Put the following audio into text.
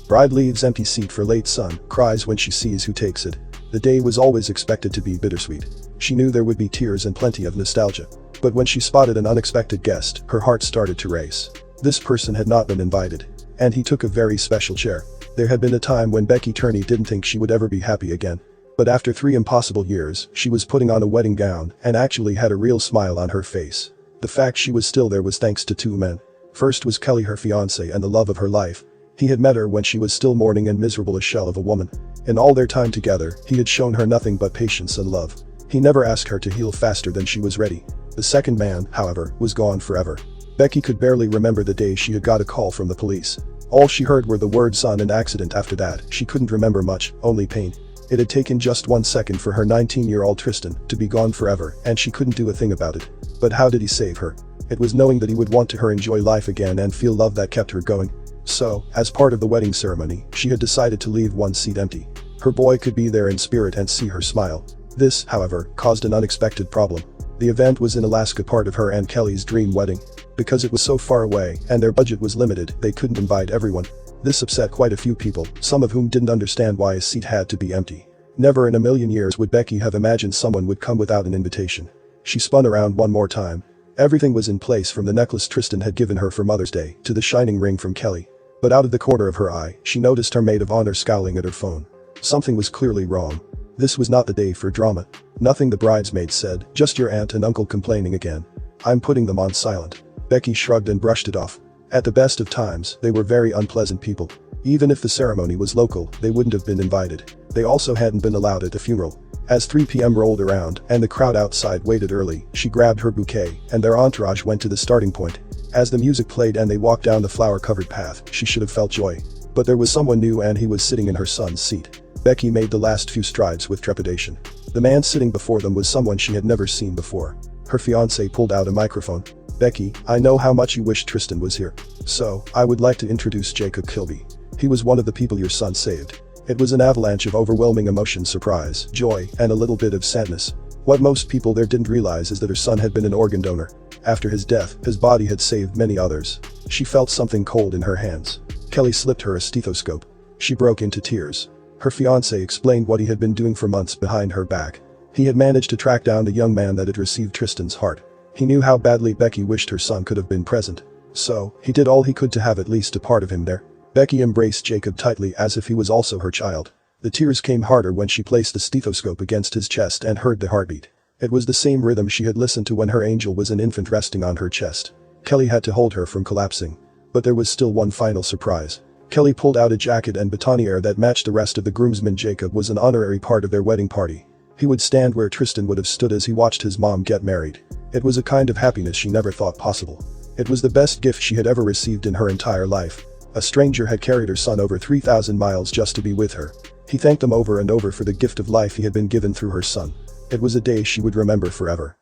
Bride leaves empty seat for late son, cries when she sees who takes it. The day was always expected to be bittersweet. She knew there would be tears and plenty of nostalgia. But when she spotted an unexpected guest, her heart started to race. This person had not been invited. And he took a very special chair. There had been a time when Becky Turney didn't think she would ever be happy again. But after 3 impossible years, she was putting on a wedding gown and actually had a real smile on her face. The fact she was still there was thanks to 2 men. First was Kelly, her fiancé and the love of her life. He had met her when she was still mourning and miserable, a shell of a woman. In all their time together, he had shown her nothing but patience and love. He never asked her to heal faster than she was ready. The second man, however, was gone forever. Becky could barely remember the day she had got a call from the police. All she heard were the words "son" and "accident." After that, she couldn't remember much, only pain. It had taken just 1 second for her 19-year-old Tristan to be gone forever, and she couldn't do a thing about it. But how did he save her? It was knowing that he would want to her enjoy life again and feel love that kept her going. So, as part of the wedding ceremony, she had decided to leave 1 seat empty. Her boy could be there in spirit and see her smile. This, however, caused an unexpected problem. The event was in Alaska, part of her and Kelly's dream wedding. Because it was so far away and their budget was limited, they couldn't invite everyone. This upset quite a few people, some of whom didn't understand why a seat had to be empty. Never in a million years would Becky have imagined someone would come without an invitation. She spun around one more time. Everything was in place, from the necklace Tristan had given her for Mother's Day to the shining ring from Kelly. But out of the corner of her eye, she noticed her maid of honor scowling at her phone. Something was clearly wrong. This was not the day for drama. Nothing, the bridesmaid said, just your aunt and uncle complaining again. I'm putting them on silent. Becky shrugged and brushed it off. At the best of times, they were very unpleasant people. Even if the ceremony was local, they wouldn't have been invited. They also hadn't been allowed at the funeral. As 3 p.m. rolled around and the crowd outside waited early, she grabbed her bouquet and their entourage went to the starting point. As the music played and they walked down the flower-covered path, she should have felt joy. But there was someone new, and he was sitting in her son's seat. Becky made the last few strides with trepidation. The man sitting before them was someone she had never seen before. Her fiancé pulled out a microphone. Becky, I know how much you wish Tristan was here. So, I would like to introduce Jacob Kilby. He was one of the people your son saved. It was an avalanche of overwhelming emotion, surprise, joy, and a little bit of sadness. What most people there didn't realize is that her son had been an organ donor. After his death, his body had saved many others. She felt something cold in her hands. Kelly slipped her a stethoscope. She broke into tears. Her fiancé explained what he had been doing for months behind her back. He had managed to track down the young man that had received Tristan's heart. He knew how badly Becky wished her son could have been present. So, he did all he could to have at least a part of him there. Becky embraced Jacob tightly as if he was also her child. The tears came harder when she placed the stethoscope against his chest and heard the heartbeat. It was the same rhythm she had listened to when her angel was an infant resting on her chest. Kelly had to hold her from collapsing. But there was still one final surprise. Kelly pulled out a jacket and boutonniere that matched the rest of the groomsmen. Jacob was an honorary part of their wedding party. He would stand where Tristan would have stood as he watched his mom get married. It was a kind of happiness she never thought possible. It was the best gift she had ever received in her entire life. A stranger had carried her son over 3,000 miles just to be with her. He thanked them over and over for the gift of life he had been given through her son. It was a day she would remember forever.